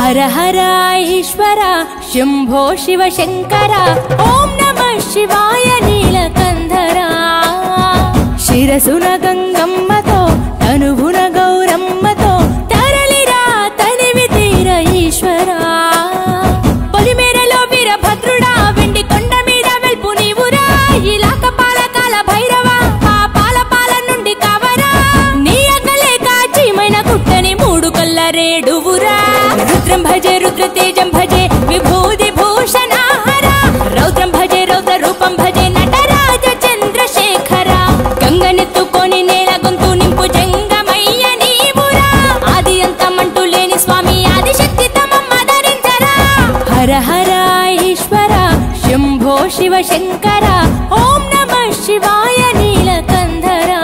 हर हर ईश्वर शंभो शिव शंकर ओम नमः शिवाय नीलकंधरा शिरसुन गंगम्मतो तनुवुन गौरम्मतो तरलिरा तनिवि तीर ईश्वरा పొలిమేరలో వీరభద్రుడా వెండి కొండ మీద వెల్పు నీవురా ఇలాక పాలకాల భైరవ పాపాల పాల నుండి కావరా నీ అక్కలే కాచిమైన కుట్టని మూడు కళ్ళ రేడువురా रुद्रं भजे रुद्र तेजं भजे विभूति भूषण हरा रौद्रं भजे रौद्र रूपं भजे नटराज चंद्रशेखर गंगनेत्तुकोनि नेल गొంతు నింపు జంగమయ్య నీవురా ఆది అంతమంటూ లేని స్వామి ఆదిశక్తి తమమ్మ ధరించరా హర హర ఈశ్వర శంభో శివ శంకర ఓం నమః శివాయ నీలకంధరా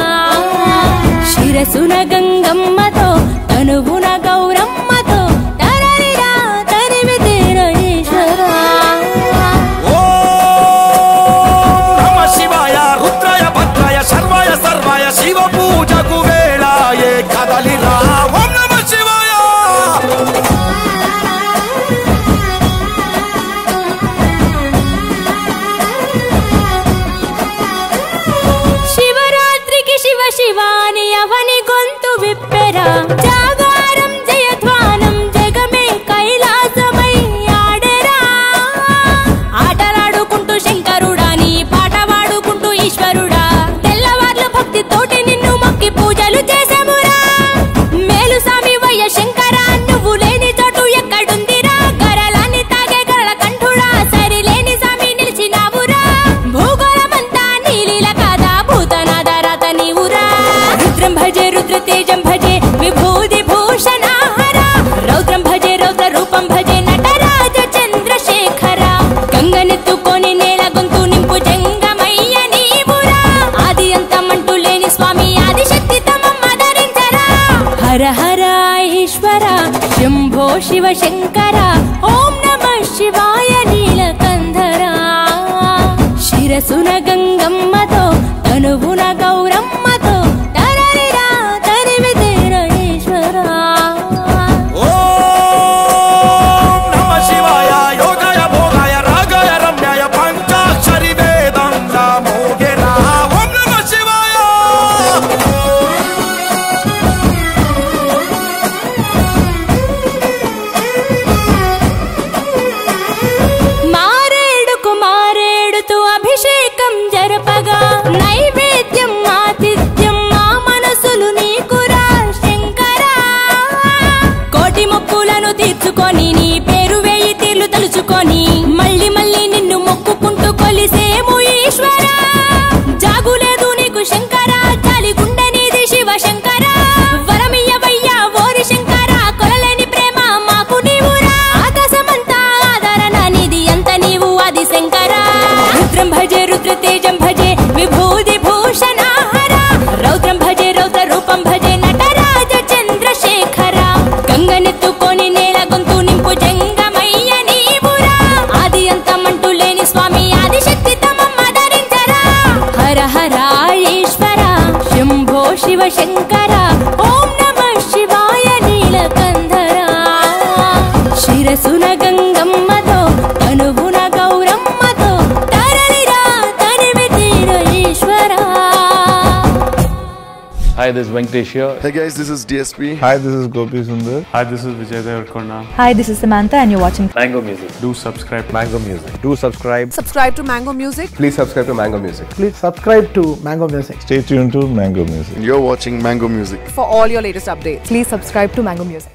శిరసున గంగమ్మతో తనువున గౌరమ్మతో शिव पूजा को वेला ये कदलिरा ओम नमः शिवाय शिवरात्रि की शिव शिवानी अवनि गొంతు విప్పెరా జాగారం జయధ్వానం జగమే కైలాసమై ఆడెరా ఆటలాడుకుంటూ శంకరుడా నీ పాట పాడుకుంటూ ఈశ్వరుడా తోటి నిన్ను మొక్కి పూజలు చేసామురా మేలు స్వామి వయ్య శంకర నువ్వు లేని చోటు ఎక్కడుందిరా గరలాన్ని తాగే గరళ కంఠుడా సరిలేని స్వామి నిలిచినావురా భూగోళమంతా నీలీల కాదా భూతనాద రాత నీవురా రుద్రం భజే రుద్ర తేజం భజే విభూతి భూషణ హర రౌద్రం భజే రౌద్ర రూపం భజే నటరాజ చంద్రశేఖర గంగనెత్తుకొని నేల గొంతు నింపు జంగమయ్య నీవురా ఆది అంతమంటూ स्वामी आदिशक्ति तमम्म धరించరా हर हर ईश्वर शंभो शिव शंकर ओम नमः शिवाय नीलकंधरा शिरसुन गंगम्मतो तनुवुन गौरम्मतो तररिरा तनिवि तीर ईश्वरा ओम नमः शिवाय योगाय भोगाय रागाय रम्याय पंचाक्षरी वेदांत मोगेरा ओम नमः शिवाय అభిషేకం జరపగా నైవేద్యం ఆతిథ్యం మా మనసులు నీకురా శంకరా కోటి మొక్కులను తీర్చుకొని నీ పేరు వేయి తీర్లు తలుచుకొని మళ్ళీ మళ్ళీ నిన్ను మొక్కుకుంటూ కొలిసేము ఈశ్వరా జాగులేదు నీకు శంకరా జాలి గుండె నీది శివ శంకరా వరమియ్యవయ్యా ఓరి శంకరా కొలలేని ప్రేమ మాకు నీవురా ఆకాశమంతా ఆదరణ నీది అంత నీవు ఆది శంకరా रुद्रं भजे रुद्र तेजं भजे विभूति भूषण हर रौद्रं भजे रौद्र रूपं भजे नटराज चंद्रशेखर गंगनेत्तुकोनि नेल गొంతు నింపు జంగమయ్య నీవురా ఆది అంతమంటూ లేని స్వామి ఆదిశక్తి తమమ్మ ధరించరా హర హర ఈశ్వర శంభో శివ శంకర ఓం నమః శివాయ నీలకంధరా శిరసున గంగమ్మతో తనువున గౌరమ్మతో Hi, this is Venkatesh here. Hey guys, this is DSP. Hi, this is Gopi Sundar. Hi, this is Vijay Devarkonda. Hi, this is Samantha and you're watching Mango Music. Do subscribe Mango Music. Do subscribe. Subscribe to Mango Music. Please subscribe to Mango Music. Please subscribe to Mango Music. Stay tuned to Mango Music. You're watching Mango Music. For all your latest updates. Please subscribe to Mango Music.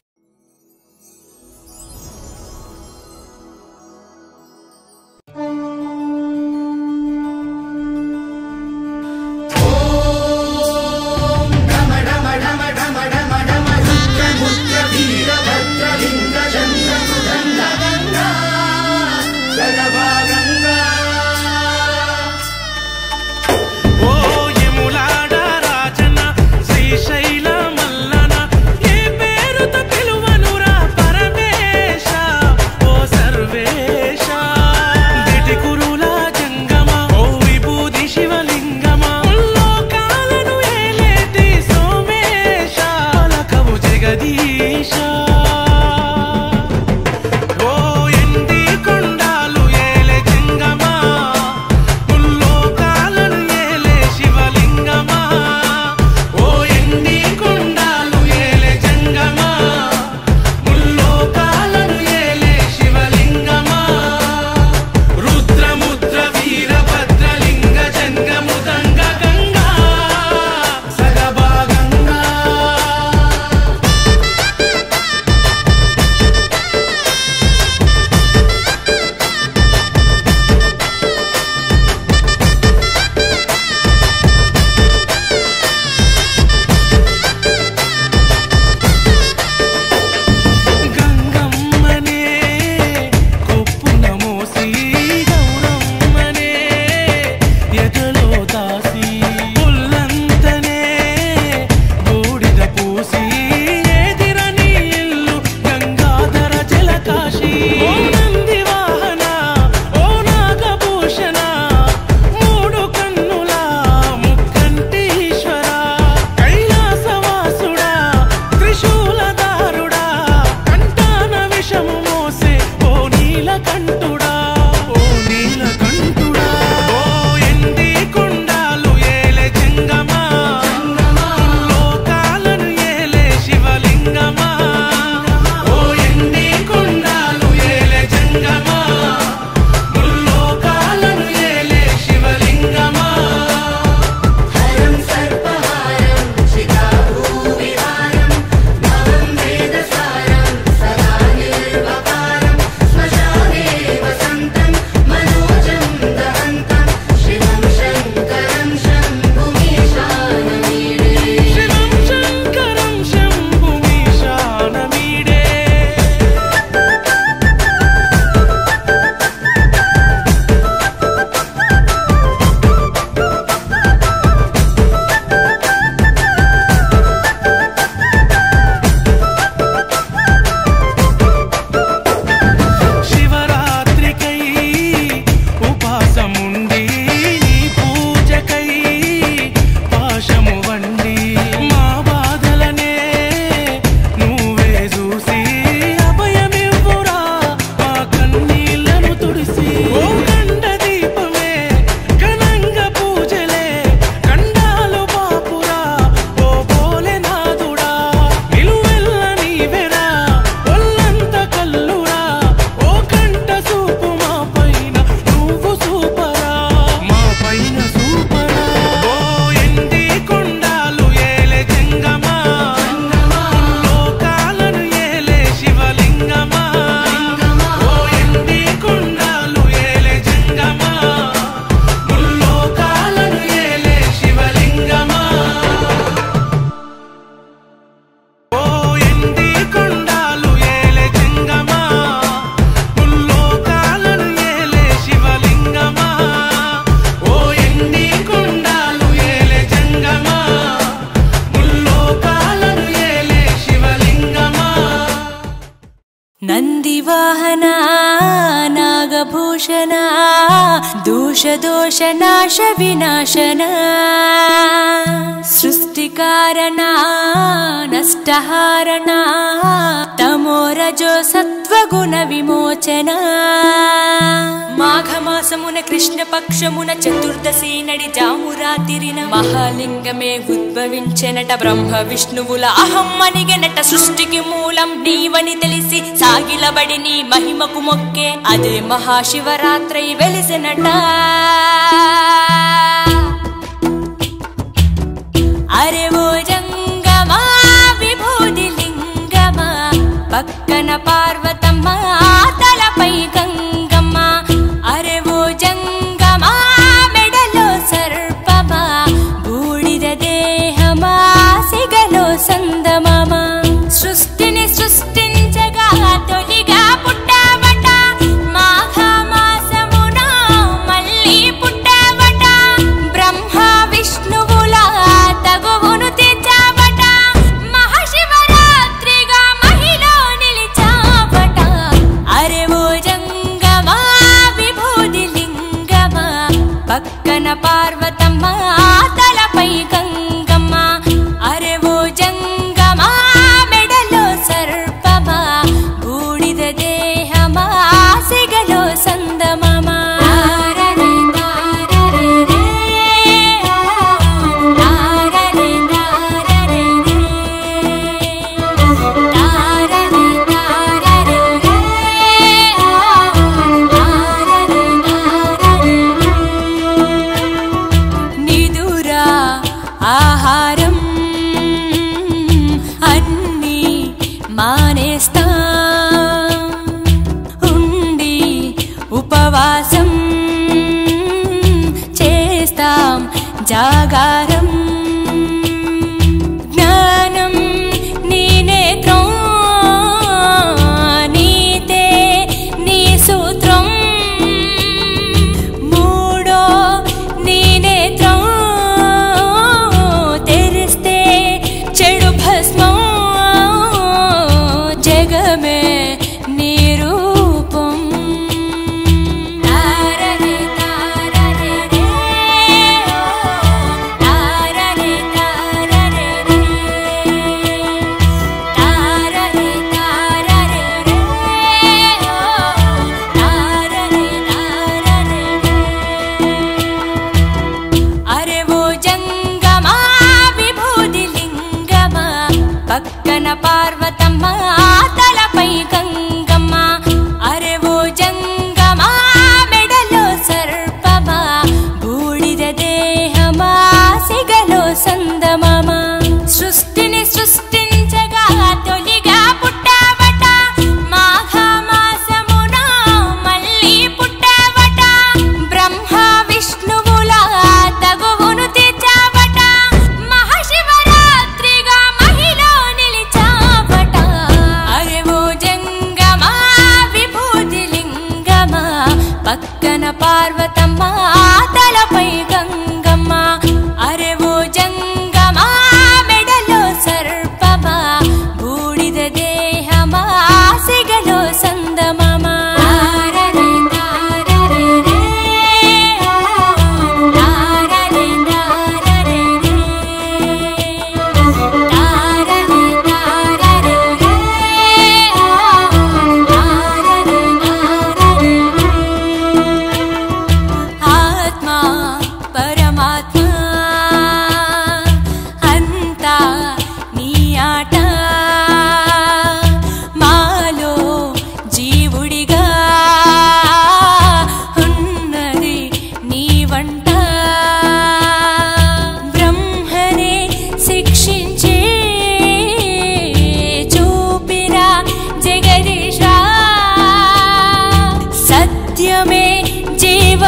శైల మల్లన ఏ పేరుతో వండి మా బాధలనే నువ్వే చూసి అభయమివ్వురా మా కన్నీళ్లను తుడిసి ఓ కండ దీపమే ఘనంగా పూజలే కండాలు బాపురా ఓ భోలేనాథుడా నిలువెల్ల నీవెరా ఒళ్ళంత కల్లురా ఓ కంట చూపు మా పైన నువ్వు సూపరా మా పైన సూపరా ఓ ఎండి కొండాలు ఏలే జంగమా లోకాలను ఏలే శివలింగమా ఓ ఎండి కొండాలు ఏలే జంగమా ముల్లోకాలను ఏలే శివలింగమా ఓ ఎండి కొండాలు ఏలే జంగమా ముల్లోకాలను ఏలే శివలింగమా ఓ ఎండి కొండాలు ఏలే జంగమా ముల్లోకాలను ఏలే శివలింగమా నందివాహన నాగభూషణ దోష నాశ వినాశన సృష్టికారణ నష్టహారణ తమోరజో సత్వగుణ విమోచన మాఘమాసమున కృష్ణపక్షమున చతుర్దశి నడి జామురాతిరిన మహాలింగమే ఉద్భవించెనట బ్రహ్మ విష్ణువుల అహం అనిగెనట సృష్టికి మూలం నీవని తెలిసి సాగిలబడి నీ మహిమకు మొక్కే అదే మహాశివరాత్రి వెలిసినట అరే ఓ జంగమా విభూది లింగమా పక్కన పార్వతమ్మ తలపై గంగమ్మ అరే ఓ జంగమా మెడలో సర్పమా బూడిద దేహమా సిగలో సందమమ సృష్టిని సృష్టించగా తొలిగా పుట్టావట మాఘమాసమున మళ్ళీ పుట్టావట బ్రహ్మ విష్ణువుల తగువును తీర్చావట మహాశివరాత్రిగా మహిలో నిలిచావట అరే ఓ జంగమా విభూది లింగమా పక్కన పార్వతమ్మ తలపై గంగమ్మ అరే ఓ జంగమా మెడలో సర్పమా బూడిద దేహమా సిగలో సందమమా నిదురా ఆహారం అన్నీ మానేస్తా ఉండి ఉపవాసం చేస్తాం జాగారం జ్ఞానం నీ నేత్రం నీతే నీ సూత్రం మూడో నీ నేత్రం తెరి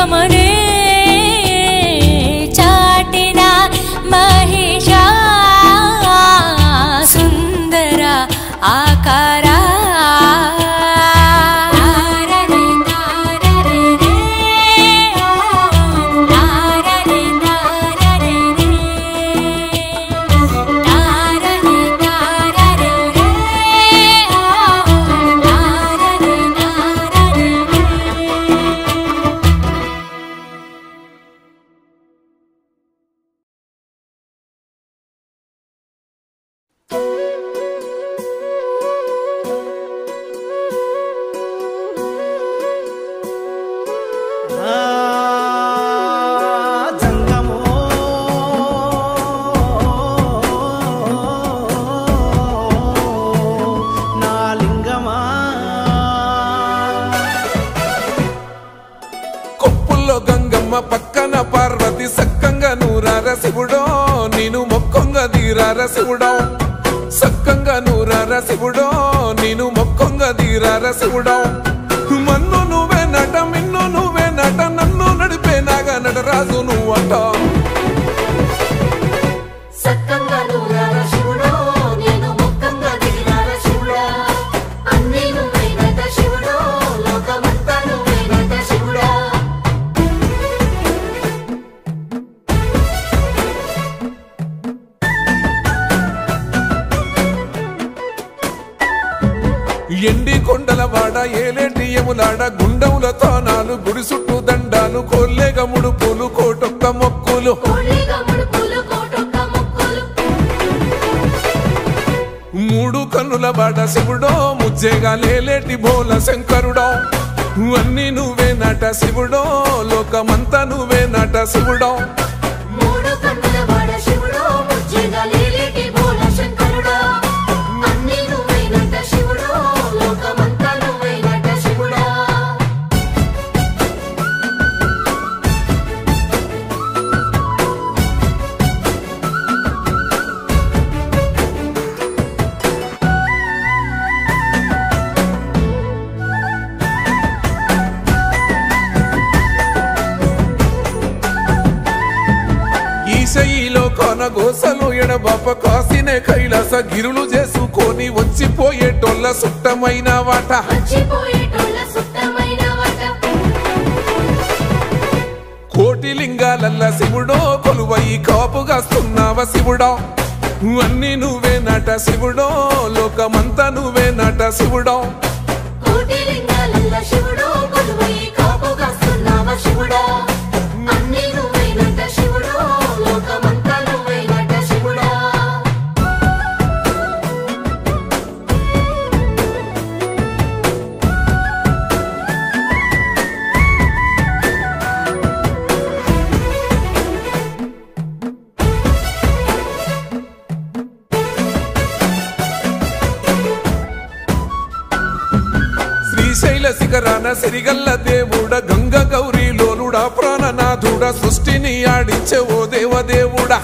శివమునే చాటిన మహిషా సుందర ఆకారా పక్కన పార్వతి సక్కంగా నూరార శివుడో నేను మొక్కంగా దీరార శివుడో సక్కంగా నూరార శివుడో నేను మొక్కంగా దీరార శివుడో మన్ను నువ్వే నట మిన్ను నువ్వే నట నన్ను నడిపే నాగా నటరాజు నువ్వంట సక్కంగా నూరార శివుడో నేను మొక్కంగా దీరార శివుడా అన్నీ నువ్వే నట శివుడో లోకమంతా నువ్వే నట శివుడా ఎండి కొండల వాడ ఏలేటి యములాడ గుండములతో నాలు గుడి చుట్టూ దండాలు కోల్లేగా ముడుపులు కోటొక్క మొక్కులు మూడు కన్నుల వాడ శివుడో ముజ్జేగా లేలేటి బోల శంకరుడో అన్నీ నువ్వే నట శివుడో లోకమంతా నువ్వే నట శివుడో మూడు కన్నుల వాడ శివుడో ముజ్జేగా లేలేటి బోల శంకరుడో అన్నీ నువ్వే నట శివుడో లోకమంతా నువ్వే నట శివుడా ఈశయిలో కొన గోసలు ఎడబాప కాసినే కైలాస గిరులు చేసుకొని వచ్చిపోయేటోళ్ళ సుట్టమైన వాట కోటి లింగాలల్ల శివుడో కొలువై కాపుగాస్తున్నావ శివుడో అన్నీ నువ్వే నట శివుడో లోకమంతా నువ్వే నట శివుడో కోటి లింగాలల్ల శివుడో కొలువై కాపుగాస్తున్నావ శివుడా అన్నీ నువ్వే నట శివుడో లోకమంతా నువ్వే నట శివుడా శ్రీశైల శిఖరాన సిరిగల్ల దేవుడ గంగ గౌరీ లోలుడా ప్రాణనాథుడా సృష్టిని ఆడించే ఓ దేవదేవుడా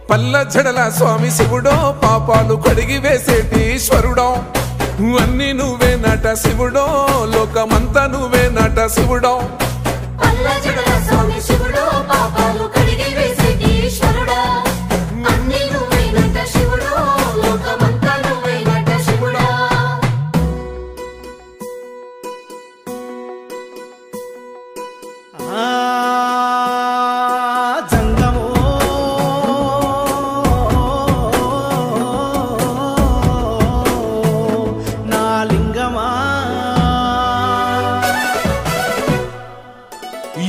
పల్ల జడల స్వామి శివుడో పాపాలు కడిగి వేసేటి ఈశ్వరుడో అన్నీ నువ్వే నట శివుడో లోకమంతా నువ్వే నట శివుడో పల్ల జడల స్వామి శివుడో పాపాలు కడిగి వేసేటి ఈశ్వరుడా అన్నీ నువ్వే నట శివుడో లోకమంతా నువ్వే నట శివుడా జంగమో నా లింగమా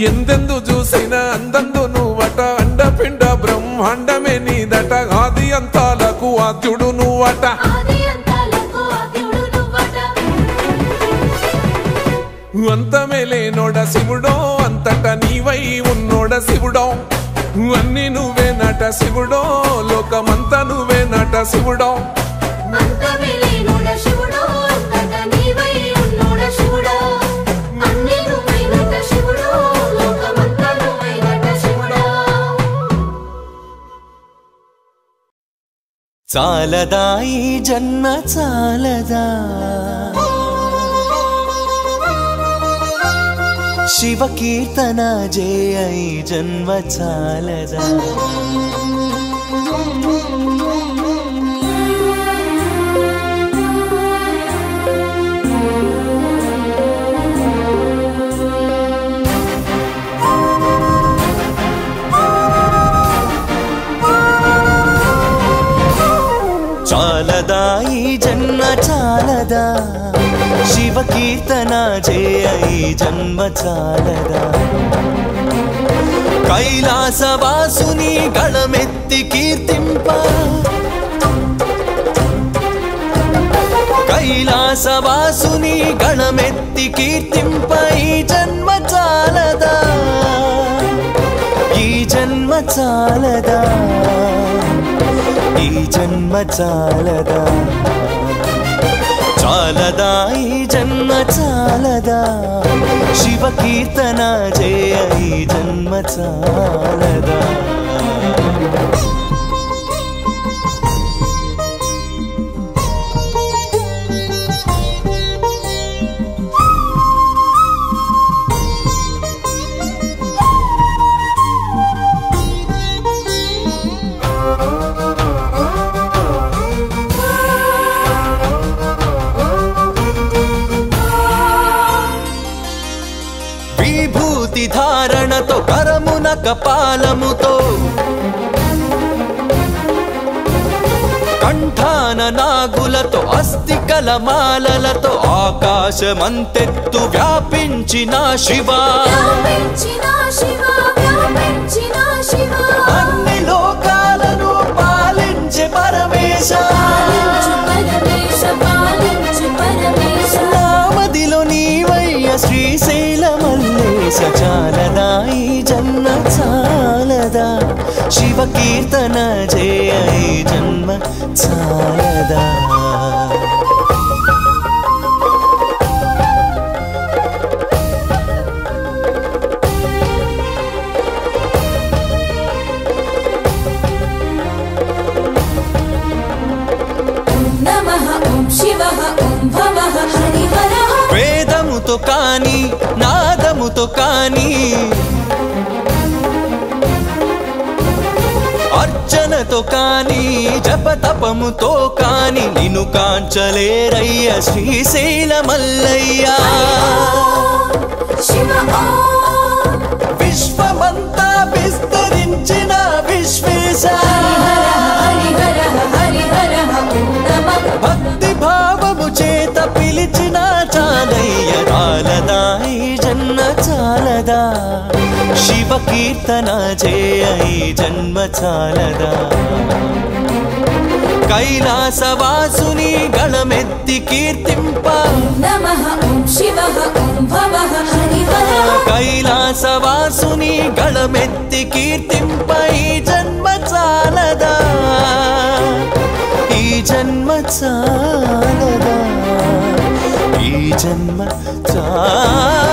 ఎందెందు చూసైనా అందందు నువ్వట అండపిండ బ్రహ్మాండమే నీదట ఆది అంతాలకు ఆద్యుడు నువ్వట అంతమే లేనోడ శివుడో అంతట నీవై ఉన్నోడ శివుడో అన్నీ నువ్వే నట శివుడో లోకమంతా నువ్వే నట శివుడో అంతమే లేనోడ శివుడో అంతట నీవై ఉన్నోడ శివుడా అన్నీ నువ్వే నట శివుడో లోకమంతా నువ్వే నట శివుడా చాలదా ఈ జన్మ చాలదా శివ కీర్తన జయ ఈ జన్మ చాలదా చాలదా ఈ జన్మ చాలదా శివ కీర్తన జయ ఈ జన్మ చాలదా కైలాసవాసుని గళమెత్తి కీర్తింప కైలాసవాసుని గళమెత్తి కీర్తింప ఈ జన్మ చాలదా ఈ జన్మ చాలదా ఈ జన్మ చాలదా చాలదా ఈ జన్మ చాలదా శివ కీర్తన జయ ఈ జన్మ చాలదా ధారణతో కరమున కపాలముతో కంఠాన నాగులతో అస్థికల మాలలతో ఆకాశమంతెత్తు వ్యాపించిన శివ అన్ని లోకాలను పాలించే పరమేశ నామదిలో నీవయ్య శ్రీశైల మల్లేశ చాలదా ఈ జన్మ చాలదా శివ కీర్తన జయ ఈ జన్మ చాలదా వేదముతో కాని నాదముతో కాని అర్చనతో కాని జపతపముతో కాని నిన్ను కాంచలేరయ్య శ్రీశైల మల్లయ్య విశ్వమంతా విస్తరించిన విశ్వేశ భక్తి భావము చేత పిలిచిన చాలయ్య చాలదా ఈ జన్మ చాలదా శివ కీర్తన జయ ఈ జన్మ చాలదా కైలాసవాసుని గళమెత్తి కీర్తింప కైలాసవాసుని గళమెత్తి కీర్తింప ఈ జన్మ చాలదా ఈ జన్మ చాలదా ఈ జన్మ చాలదా